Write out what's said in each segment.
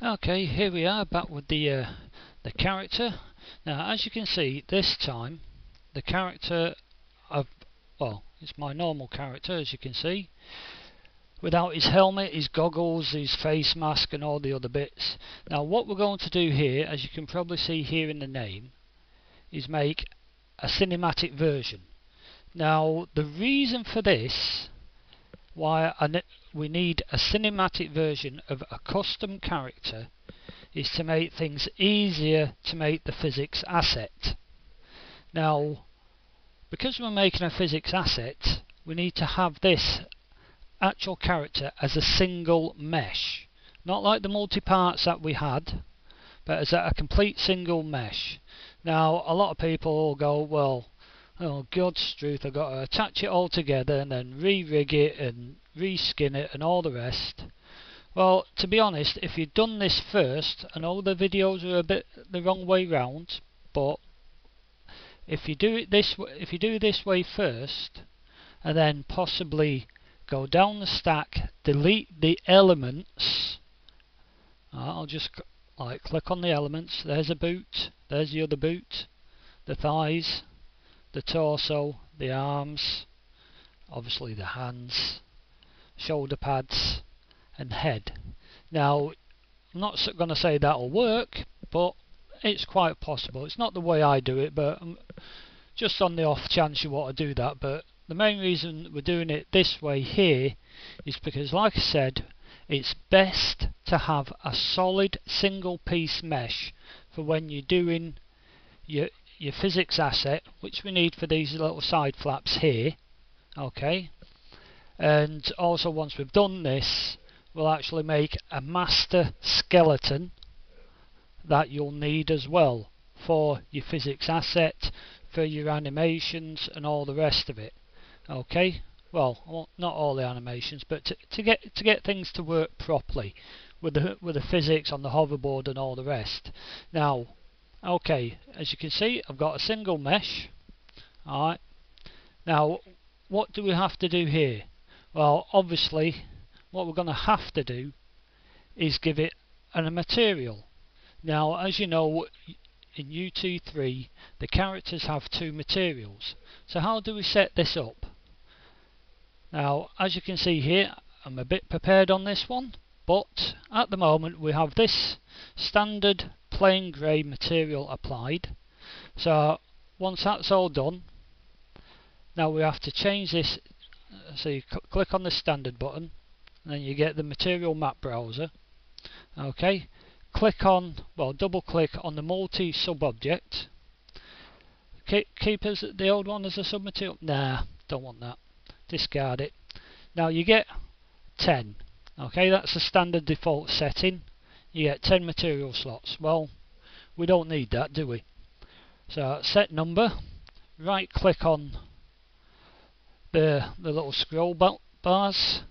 Okay, here we are back with the character. Now, as you can see, this time the character it's my normal character, as you can see, without his helmet, his goggles, his face mask and all the other bits. Now what we're going to do here, as you can probably see here in the name, is make a cinematic version. Now the reason for this, why we need a cinematic version of a custom character, is to make things easier to make the physics asset. Now, because we're making a physics asset, we need to have this actual character as a single mesh, not like the multi-parts that we had, but as a complete single mesh. Now a lot of people will go, well, oh God's truth, I've got to attach it all together and then re-rig it and reskin it and all the rest. Well, to be honest, if you'd done this first, I know the videos are a bit the wrong way round, but if you do this way first, and then possibly go down the stack, delete the elements. I'll just click on the elements. There's a boot, there's the other boot, the thighs, the torso, the arms, obviously the hands, shoulder pads and head. Now I'm not going to say that'll work, but it's quite possible. It's not the way I do it, but just on the off chance you want to do that. But the main reason we're doing it this way here is because, like I said, it's best to have a solid single piece mesh for when you're doing your physics asset, which we need for these little side flaps here. Okay, and also once we've done this, we'll actually make a master skeleton that you'll need as well for your physics asset, for your animations and all the rest of it. Okay, well, not all the animations, but to get things to work properly with the physics on the hoverboard and all the rest. Now, okay, as you can see, I've got a single mesh. Alright, now what do we have to do here? Well, obviously what we're going to have to do is give it a material. Now, as you know, in UT3 the characters have two materials. So how do we set this up? Now, as you can see here, I'm a bit prepared on this one, but at the moment we have this standard plain grey material applied. So once that's all done, now we have to change this. So you click on the standard button and then you get the material map browser. Okay, double click on the multi sub object. Keep as the old one as a sub material. Nah, don't want that, discard it. Now you get 10. Okay, that's the standard default setting. You get 10 material slots. Well, we don't need that, do we? So set number, right click on the little scroll bars,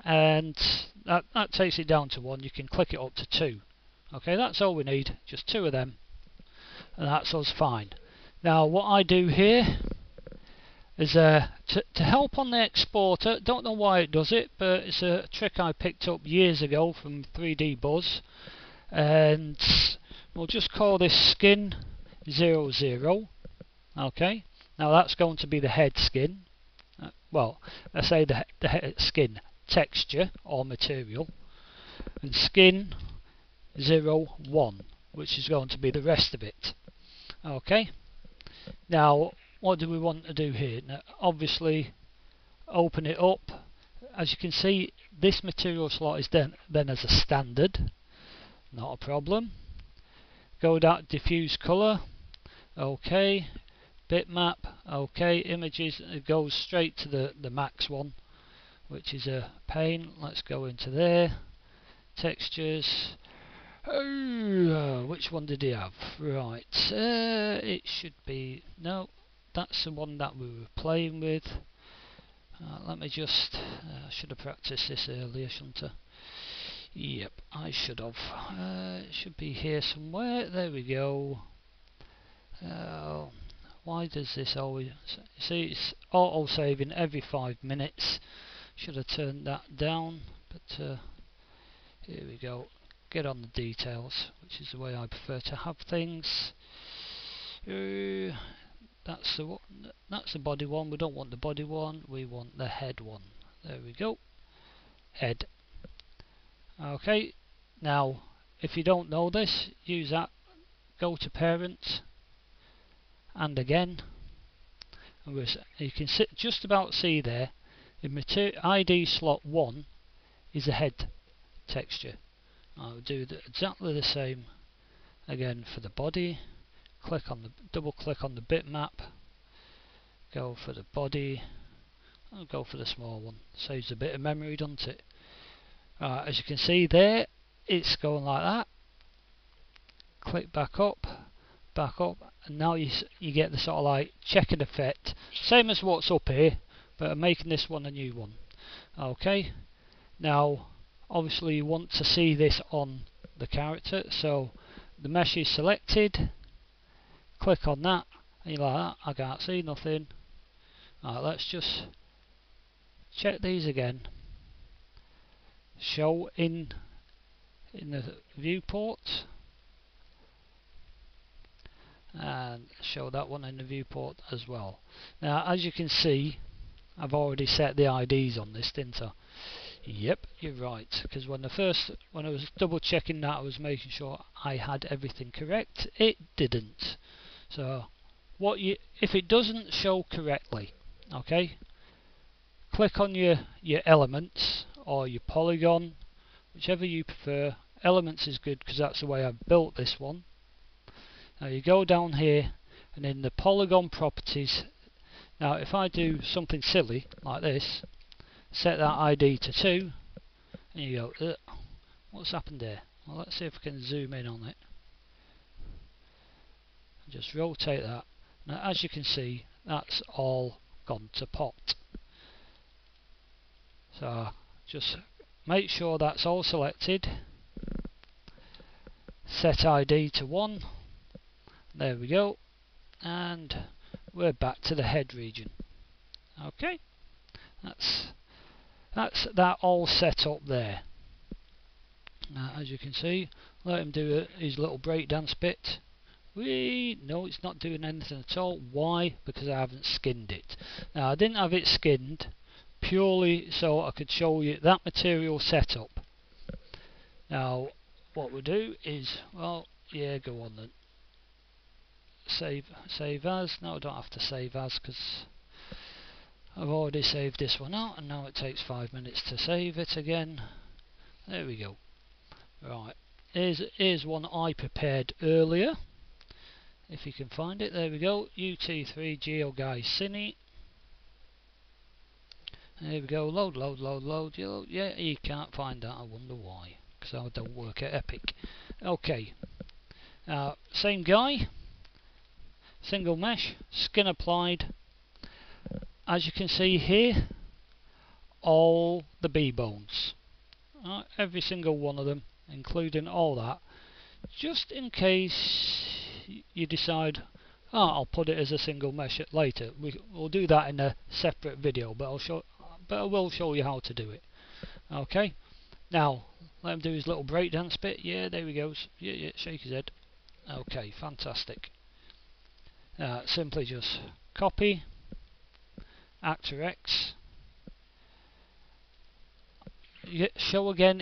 and that takes it down to 1. You can click it up to 2. Okay, that's all we need, just 2 of them, and that's us fine. Now what I do here is to help on the exporter. Don't know why it does it, but it's a trick I picked up years ago from 3D Buzz, and we'll just call this skin 00. Okay, now that's going to be the head skin. Well, I say the head skin texture or material, and skin 01, which is going to be the rest of it. Okay, now what do we want to do here? Now, obviously open it up. As you can see, this material slot is then as a standard, not a problem. Go down to diffuse color, okay, bitmap, okay, images, it goes straight to the max one, which is a pain. Let's go into there, textures. Which one did he have? Right, it should be, no, that's the one that we were playing with. Let me just, I should have practiced this earlier, shouldn't I? Yep, I should have. It should be here somewhere. There we go. Why does this always, see, it's auto saving every 5 minutes. Should have turned that down, but here we go. get on the details, which is the way I prefer to have things. That's the body one. We don't want the body one, we want the head one. There we go. Head. Okay, now if you don't know this, use that, go to parent, and again, and you can just about see there, in ID slot 1 is a head texture. I'll do exactly the same again for the body. Double click on the bitmap, go for the body, I'll go for the small one, saves a bit of memory, doesn't it? As you can see there, it's going like that. Click back up, and now you get the sort of like checkered effect, same as what's up here, but I'm making this one a new one. Okay, now obviously you want to see this on the character, so the mesh is selected, click on that, and you're like that, I can't see nothing. Let's just check these again. Show in the viewport, and show that one in the viewport as well. Now as you can see, I've already set the IDs on this, didn't I? Yep, you're right, because when I was double checking that, I was making sure I had everything correct. It didn't. So if it doesn't show correctly, okay, click on your elements or your polygon, whichever you prefer. Elements is good because that's the way I've built this one. Now you go down here, and in the polygon properties, now if I do something silly like this, set that ID to 2, and you go, what's happened there? Well, let's see if we can zoom in on it. Just rotate that. Now as you can see, that's all gone to pot. So just make sure that's all selected, set ID to 1, there we go, and we're back to the head region. Okay, that's that all set up there. Now as you can see, let him do his little breakdance bit. No, it's not doing anything at all. Why? Because I haven't skinned it. Now I didn't have it skinned purely so I could show you that material setup. Now what we'll do is, well, yeah, go on then. Save as. No, I don't have to save as because I've already saved this one out, and now it takes 5 minutes to save it again. There we go. Right, here's one I prepared earlier, if you can find it. There we go, UT3 GeoGuide Cine. There we go, load. Yeah, you can't find that, I wonder why, because I don't work at Epic. Okay, same guy, single mesh, skin applied. As you can see here, all the B-bones, every single one of them, including all that, just in case you decide, I'll put it as a single mesh later. We'll do that in a separate video, but I will show you how to do it. Okay, now let him do his little breakdance bit. Yeah, there he goes. Yeah, shake his head. Okay, fantastic. Simply just copy Actor X, show again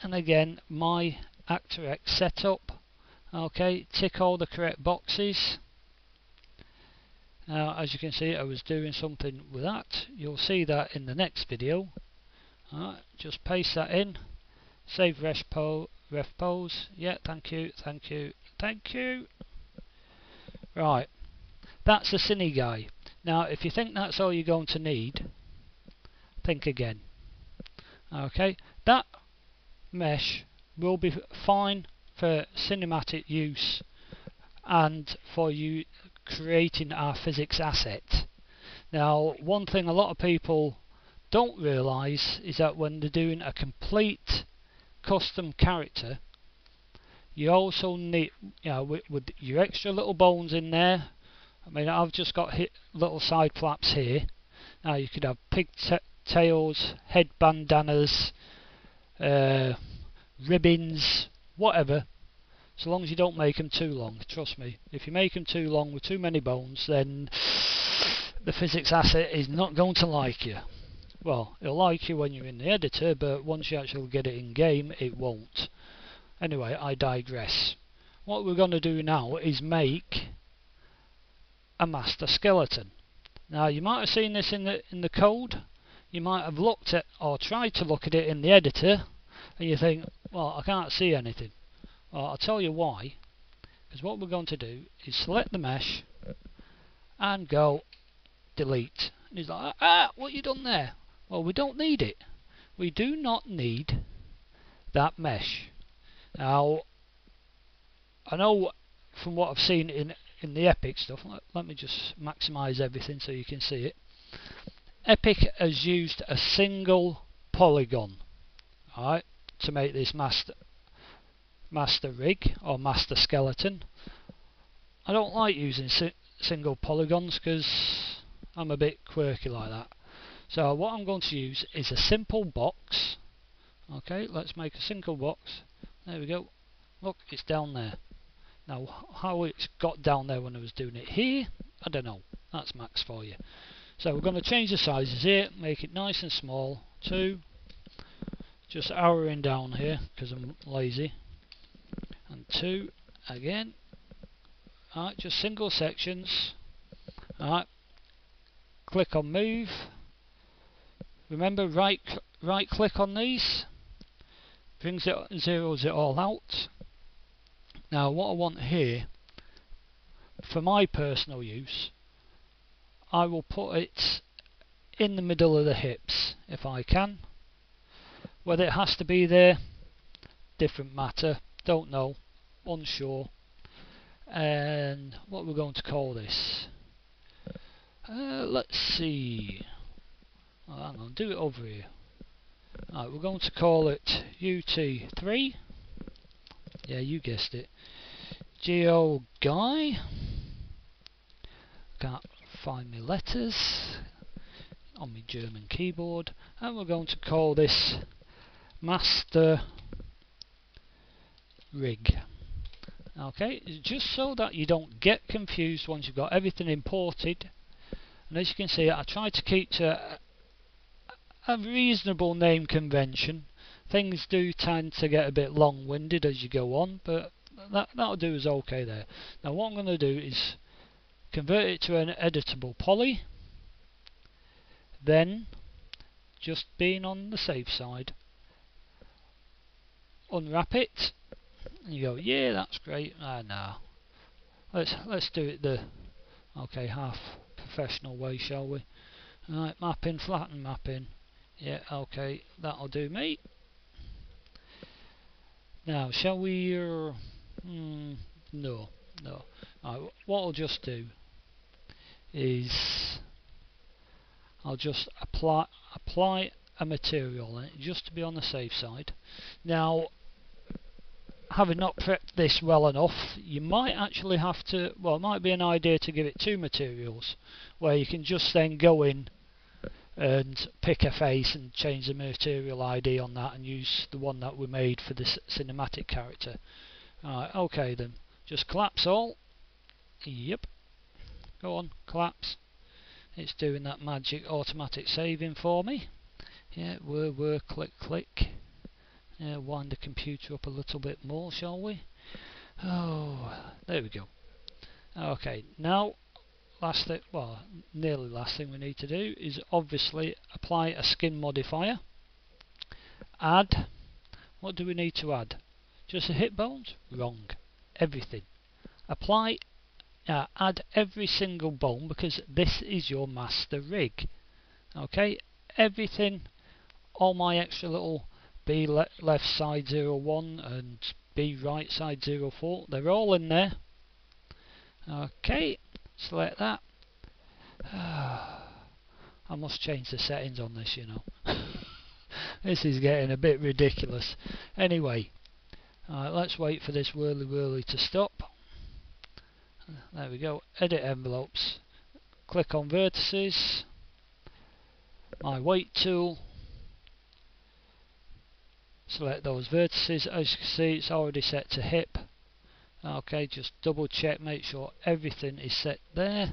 and again my Actor X setup. Okay, tick all the correct boxes. Now as you can see, I was doing something with that. You'll see that in the next video. Just paste that in, save ref pose. Yeah, thank you. Right, that's the cine guy. Now if you think that's all you're going to need, think again. Okay, that mesh will be fine for cinematic use and for you creating our physics asset. Now one thing a lot of people don't realise is that when they're doing a complete custom character, you also need, with your extra little bones in there. I mean, I've just got little side flaps here. Now you could have pigtails, head bandanas, ribbons, whatever, so long as you don't make them too long. Trust me, if you make them too long with too many bones, then the physics asset is not going to like you. Well, it'll like you when you're in the editor, but once you actually get it in game, it won't. Anyway, I digress. What we're going to do now is make a master skeleton. Now, you might have seen this in the code. You might have looked at or tried to look at it in the editor, and you think, well, I can't see anything. Well, I'll tell you why. Because what we're going to do is select the mesh and go delete. And he's like, what you done there? Well, we don't need it. We do not need that mesh. Now, I know from what I've seen in the Epic stuff, let me just maximise everything so you can see it. Epic has used a single polygon, alright, to make this master rig or master skeleton. I don't like using single polygons because I'm a bit quirky like that. So what I'm going to use is a simple box. Okay, let's make a single box. There we go. Look, it's down there. Now, how it's got down there when I was doing it here, I don't know. That's max for you. So we're going to change the sizes here, make it nice and small. 2, just arrowing down here because I'm lazy. And 2 again. Alright, just single sections. Alright, click on move. Remember, right click on these, brings it, zeroes it all out. Now what I want here, for my personal use, I will put it in the middle of the hips if I can. Whether it has to be there, different matter, don't know, unsure. And what we're going to call this, let's see. Oh, hang on, do it over here. Right, we're going to call it UT3. Yeah, you guessed it. Geo Guy. Can't find my letters on my German keyboard. And we're going to call this Master Rig. Okay, just so that you don't get confused once you've got everything imported. And as you can see, I try to keep to a reasonable name convention. Things do tend to get a bit long-winded as you go on, but that'll do us okay there. Now what I'm going to do is convert it to an editable poly, then, just being on the safe side, unwrap it, and you go, yeah, that's great. No, let's do it the half professional way, shall we? Alright, mapping, flatten mapping. Yeah, okay, that'll do me. Now, shall we? No. Right, what I'll just do is I'll just apply a material in it, just to be on the safe side. Now, having not prepped this well enough, you might actually have to, well, it might be an idea to give it 2 materials, where you can just then go in and pick a face and change the material ID on that and use the one that we made for this cinematic character. Alright, okay then, just collapse all. Yep, go on, collapse. It's doing that magic automatic saving for me. Yeah, whir, click. Wind the computer up a little bit more, shall we? Oh, there we go. Okay, now last thing, well, nearly last thing we need to do is obviously apply a skin modifier. Add. What do we need to add? Just the hip bones? Wrong. Everything. Apply. Add every single bone because this is your master rig. Okay, everything. All my extra little B left side 01 and B right side 04. They're all in there. Okay. Select that. I must change the settings on this, you know. This is getting a bit ridiculous. Anyway, let's wait for this whirly to stop. There we go. Edit envelopes. Click on vertices. My weight tool. select those vertices. As you can see, it's already set to hip. Okay, just double check, make sure everything is set there,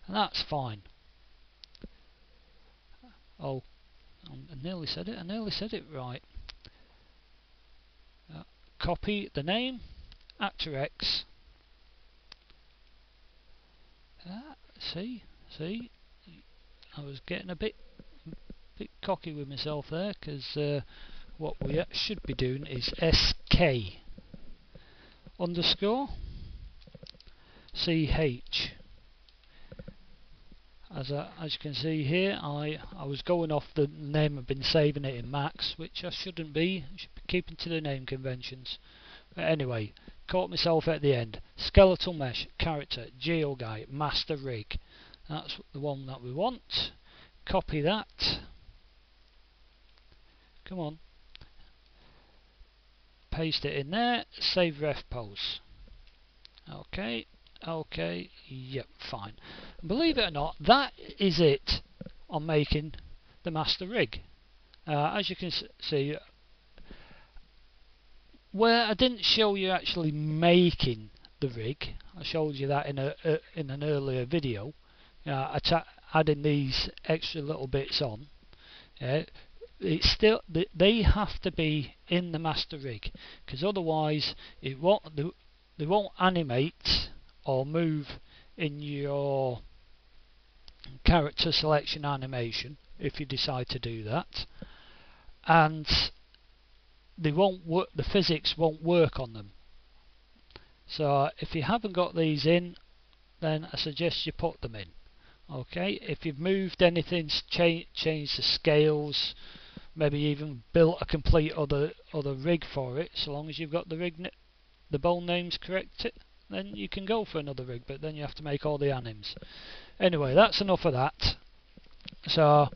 and that's fine. Oh, I nearly said it right. Copy the name, Actor X. See, I was getting a bit cocky with myself there, because what we should be doing is SK underscore CH. As you can see here, I was going off the name. I've been saving it in Max, which I shouldn't be. I should be keeping to the name conventions. But anyway, caught myself at the end. Skeletal mesh, character, GeoGuide, master rig. That's the one that we want. Copy that. Come on. Paste it in there. Save ref pose. Okay. Okay, yep, fine. Believe it or not, that is it on making the master rig. As you can see, where I didn't show you actually making the rig, I showed you that in an earlier video. Adding these extra little bits on. It's still they have to be in the master rig, because otherwise it won't. They won't animate or move in your character selection animation if you decide to do that, and they won't work. The physics won't work on them. So if you haven't got these in, then I suggest you put them in. Okay, if you've moved anything, changed the scales, maybe even built a complete other rig for it, so long as you've got the bone names correct, then you can go for another rig, but then you have to make all the anims. Anyway, that's enough of that. So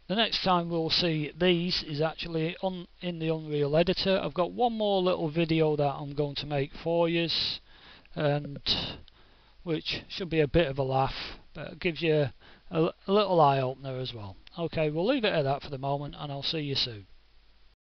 the next time we'll see these is actually in the Unreal Editor. I've got one more little video that I'm going to make for you, and which should be a bit of a laugh, but it gives you a little eye opener as well. Okay, we'll leave it at that for the moment, and I'll see you soon.